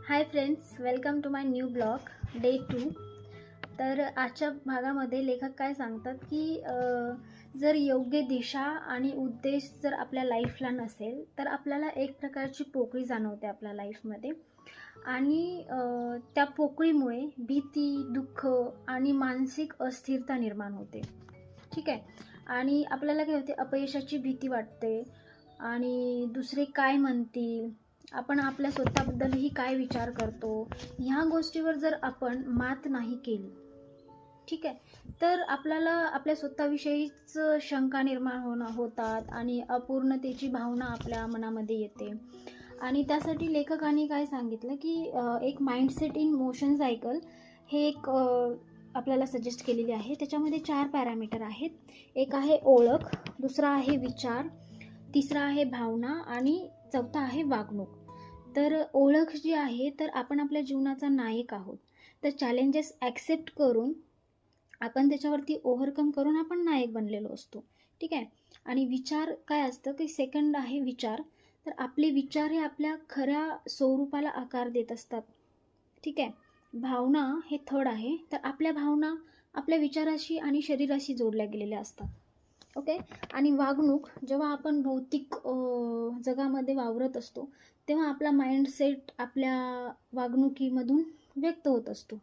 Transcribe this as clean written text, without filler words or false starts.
High friends, welcome to my new blog day 2। तर आजच्या भागामध्ये लेखक काय सांगतात की जर योग्य दिशा आणि उद्देश जर आपल्या लाईफला नसेल तर आपल्याला एक प्रकारची पोकळी जाणवते आपल्या लाईफमध्ये आणि त्या पोकळीमुळे भीती, दुःख आणि मानसिक अस्थिरता निर्माण होते. ठीक आहे. आणि आपल्याला काय होते, अपयशाची भीती वाटते आणि दुसरे काय म्हणतील, आपण आपल्या स्वतःबद्दलही काय विचार करतो, ह्या गोष्टीवर जर आपण मात नाही केली, ठीक आहे, तर आपल्याला आपल्या स्वतःविषयीच शंका निर्माण होतात आणि अपूर्णतेची भावना आपल्या मनामध्ये येते. आणि त्यासाठी लेखकांनी काय सांगितलं की एक माइंडसेट इन मोशन सायकल हे एक आपल्याला सजेस्ट केलेली आहे. त्याच्यामध्ये 4 पॅरामीटर आहेत. एक आहे ओळख, दुसरा आहे विचार, तिसरा आहे भावना आणि चौथा आहे वागणूक. तर ओळख जी आहे, तर आपण आपल्या जीवनाचा नायक आहोत. तर चॅलेंजेस ॲक्सेप्ट करून आपण त्याच्यावरती ओव्हरकम करून आपण नायक बनलेलो असतो. ठीक आहे. आणि विचार काय असतं की सेकंड आहे विचार. तर आपले विचार हे आपल्या खऱ्या स्वरूपाला आकार देत असतात. ठीक आहे. भावना हे थर्ड आहे. तर आपल्या भावना आपल्या विचाराशी आणि शरीराशी जोडल्या गेलेल्या असतात. ओके. आणि वागणूक, जेव्हा आपण भौतिक जगामध्ये वावरत असतो तेव्हा आपला माइंडसेट आपल्या वागणुकीमधून व्यक्त होत असतो.